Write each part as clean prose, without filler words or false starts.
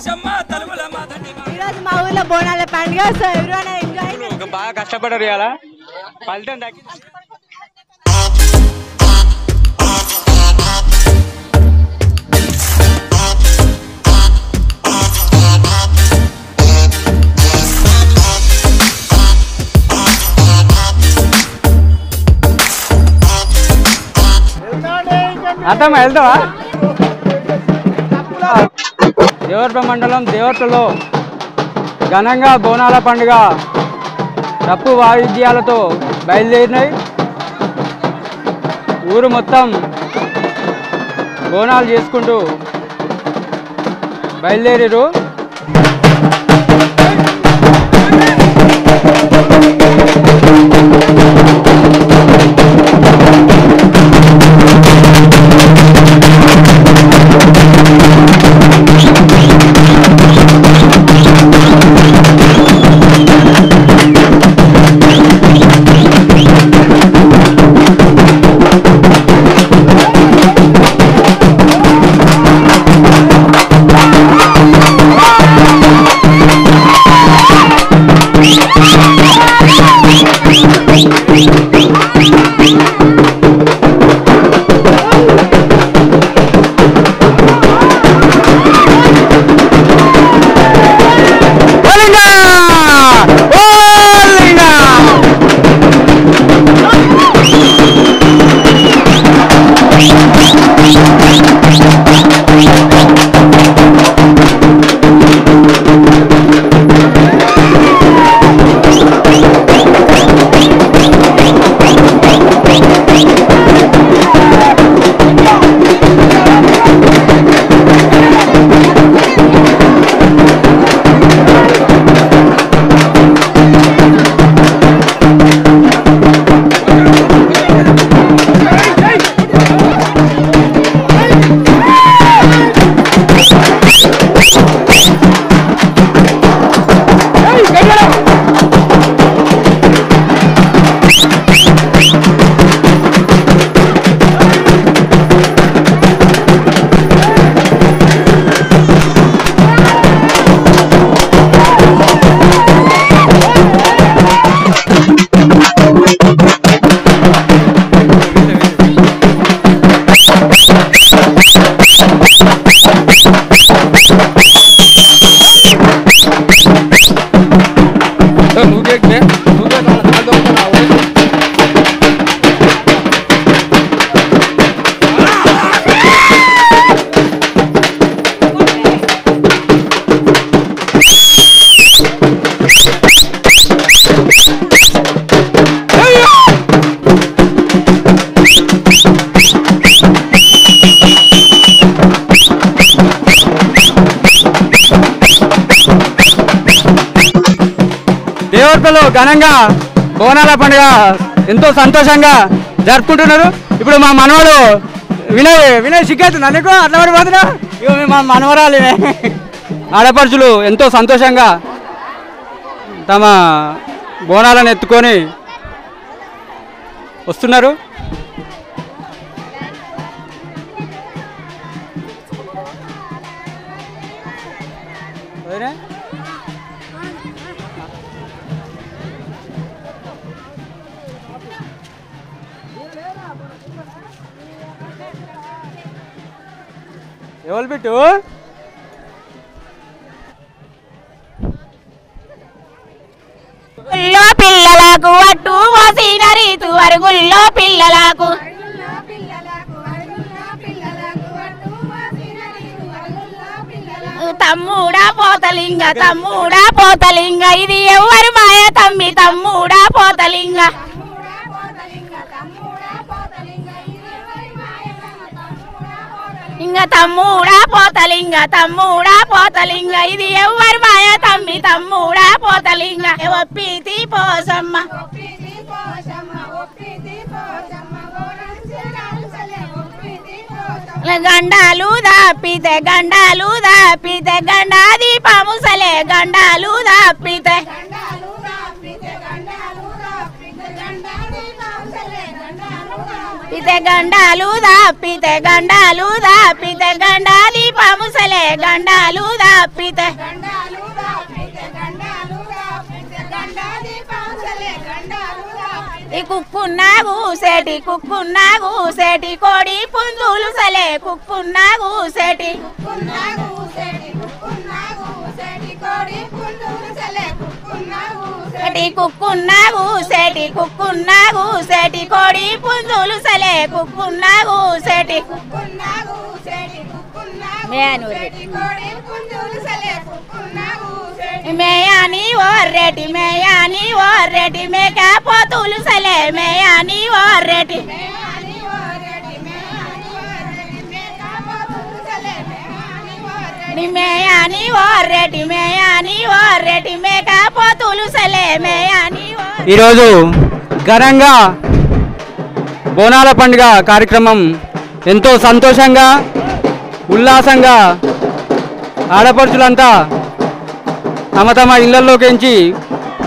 ఈరోజు మా ఊర్లో బోనాల పండుగ. సో ఎవరైనా ఎంజాయ్ బాగా కష్టపడరు ఇలా ఫలితం దక్కి అర్థమా వెళ్తావా? దేవరపల్లి మండలం దేవరపల్లిలో ఘనంగా బోనాల పండుగ డప్పు వాయిద్యాలతో బయలుదేరినాయి. ఊరు మొత్తం బోనాలు చేసుకుంటూ బయలుదేరారు. దేవరపల్లిలో ఘనంగా బోనాల పండుగ ఎంతో సంతోషంగా జరుపుకుంటున్నారు. ఇప్పుడు మా మనవడు వినయ్ సిగ్గవుతుంది అందుకు అట్లా పడిపోతున్నా. ఇక మా మనవరాలు ఆడపడుచులు ఎంతో సంతోషంగా తమ బోనాలను ఎత్తుకొని వస్తున్నారు. ఎవరు బిట్టు పిల్లలకు అట్టు పోసిన రీతు అరుగుల్లో పిల్లలకు తమ్ముడా పోతలింగ ఇది ఎవరు మాయ తమ్మి తమ్ముడా పోతలింగ తమ్ముడా పోతలింగ ఇది ఎవరు మాయ తమ్మి తమ్ముడా పోతలింగ ఒప్పితి పోసమ్మ గండాలు దాపితే గండాది పాముసలే గండాలు దాపితే గండాలు దాపితే గండాది దీపముసలే గండాలు దాపితే కుక్కున్నా కూసేటి కోడి పుంజులు సలే కుక్కున్నా కూసేటి కుక్కున్నా కూసేటి కోడి పుంజులు సలే కుక్కున్నా కూసేటి మేయాని ఓర్రెటి మేకపోతులు సలే మేయాని ఓర్రెటి మేయాని ఓర్రెటి మేకపోతులు సలే మేయాని. ఈరోజు ఘనంగా బోనాల పండుగ కార్యక్రమం ఎంతో సంతోషంగా ఉల్లాసంగా ఆడపడుచులంతా తమ తమ ఇళ్లలోకించి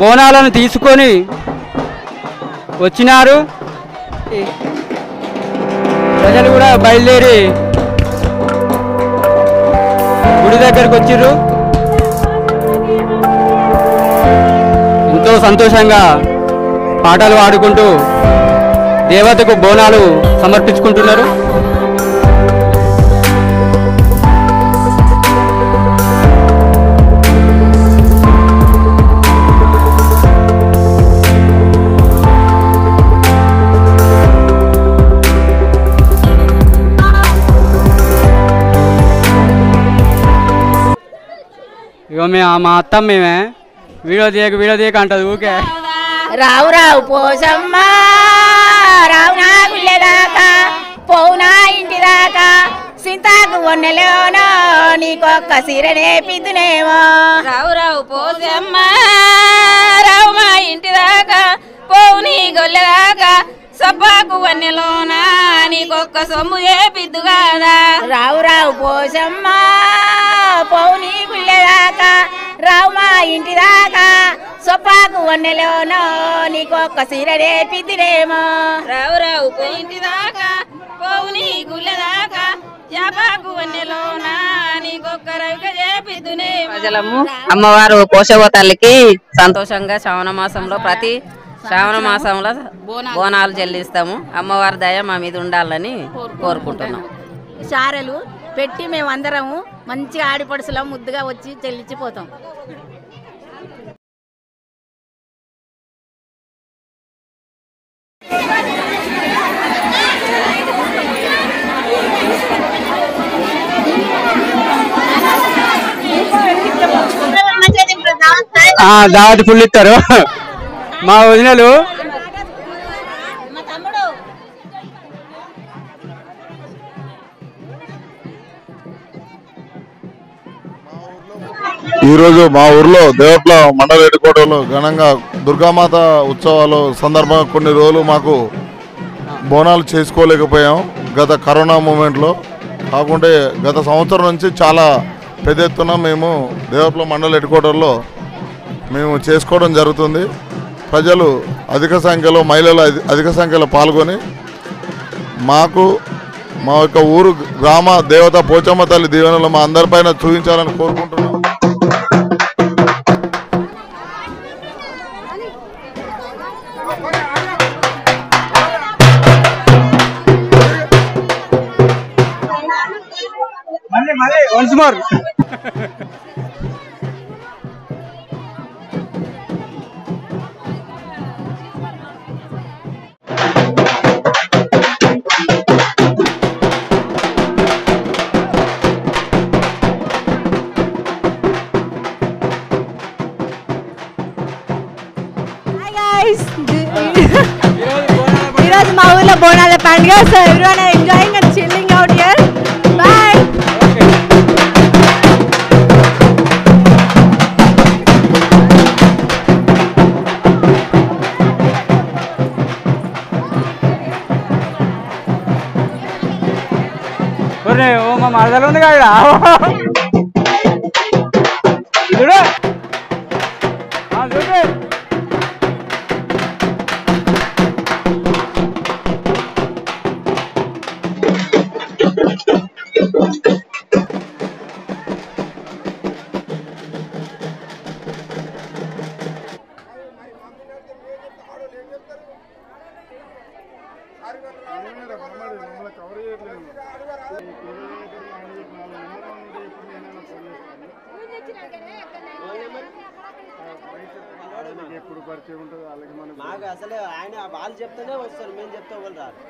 బోనాలను తీసుకొని వచ్చినారు. ప్రజలు కూడా బయలుదేరి గుడి దగ్గరకు వచ్చిర్రు. ఎంతో సంతోషంగా పాటలు పాడుకుంటూ దేవతకు బోనాలు సమర్పించుకుంటున్నారు. ఇగో మా అత్తమ్మ మేమే వీడియో తీయక అంటది ఊకే. రావు పోసమ్మ రావు నా గుళ్ళెదాకా పోవునా ఇంటి దాకా సింతాకు వన్నెలోనో నీకొక్క సిరనే పిద్దునేమో. రావు పోసమ్మ రావు మా ఇంటి దాకా పోవు నీ గొల్లెదాకా సబ్బాకు వన్నెలోన నీకొక్క సొమ్ము ఏ పిద్దు కాదా. రావు పోసమ్మ పోవు నీ గుళ్ళెదాకా రావు మా ఇంటి దాకా సొప్పాకు వన్నెలోనో నీకొక్క సిరనే పిద్దునేమో. రావు ఇంటి దాకా పోవు నీ గుళ్ళెదాకా యాపాకు వన్నెలోన నీకొక్క రవిక చేపిద్దునే. ప్రజలము అమ్మవారు పోషవ తల్లికి సంతోషంగా శ్రావణ మాసంలో ప్రతి శ్రావణ మాసంలో బోనాలు చెల్లిస్తాము. అమ్మవారి దయ మా మీద ఉండాలని కోరుకుంటున్నాం. సారెలు పెట్టి మేమందరము మంచిగా ఆడిపడుసులం ముద్దుగా వచ్చి చెల్లించిపోతాం. దావతి ఫుల్ ఇస్తారు మా వదినలు. ఈరోజు మా ఊర్లో దేవప్ల మండల హెడ్కోటలో ఘనంగా దుర్గామాత ఉత్సవాలు సందర్భంగా కొన్ని రోజులు మాకు బోనాలు చేసుకోలేకపోయాం గత కరోనా మూమెంట్లో. కాకుంటే గత సంవత్సరం నుంచి చాలా పెద్ద ఎత్తున మేము దేవప్ల మండల హెడ్కోటర్లో మేము చేసుకోవడం జరుగుతుంది. ప్రజలు అధిక సంఖ్యలో మహిళలు అధిక సంఖ్యలో పాల్గొని మాకు మా యొక్క ఊరు గ్రామ దేవత పోచమ్మ తల్లి దీవెనలు మా అందరిపైన చూపించాలని కోరుకుంటున్నాం. once more. ఈరోజు మా ఊర్లో బోనాల పండుగ. So everyone are enjoying and chilling out here. Bye. ఓ మా మరదలు ఉంది కదా చూడు చూడు మాకు అసలే ఆయన వాళ్ళు చెప్తేనే వస్తారు, మేము చెప్తే వాళ్ళు రాదు.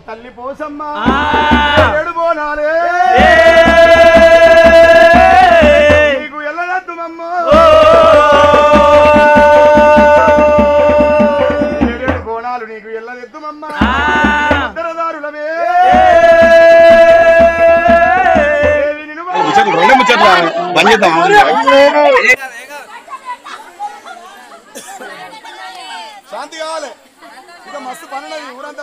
తల్లి పోసమ్మ ఏడు బోనాలే నీకు ఎల్లదద్దు మమ్మ ఏడేడు బోనాలు నీకు ఎల్లదెద్దు మమ్మ ఉత్తరదారులమే శాంతి కావాలి ఇక మస్తు పనున్నది ఊరంతా.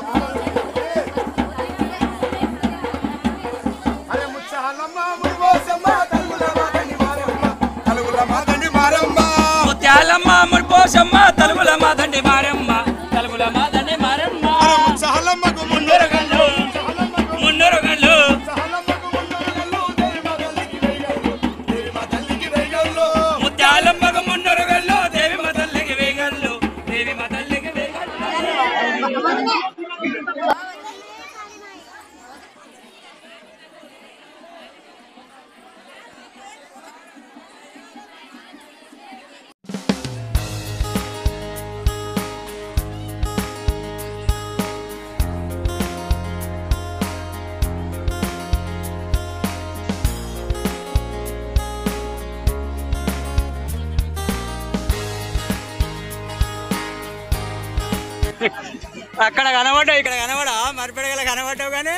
అరే ముచ్చాలమ్మ ముడిపోసమ్మ తలుగుల మాదండి మారమ్మ తలుగుల మాదండి మారమ్మ ముత్యాలమ్మ ముడిపోసమ్మ తలుగుల మాదండి మారమ్మ తలుగుల మాదండి మారమ్మ ముచ్చాలమ్మకు మున్నొరగల్లు మున్నొరగల్లు ముత్యాలమ్మకు మున్నొరగల్లు దేవి మా తల్లికి వేగల్లు దేవి మా తల్లికి వేగల్లు. అక్కడ కనబడ్డావు ఇక్కడ కనబడా మరిపెడగల కనబడ్డావు కానీ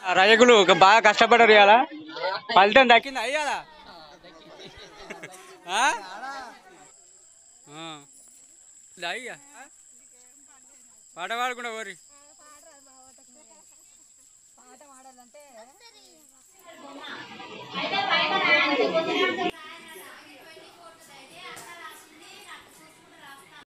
రజకులు బాగా కష్టపడ్డారు ఇవాళ ఫలితం దక్కింది అయ్యాలా అయ్యా పాట పాడకుండా ఓరి పాట పాడాలంటే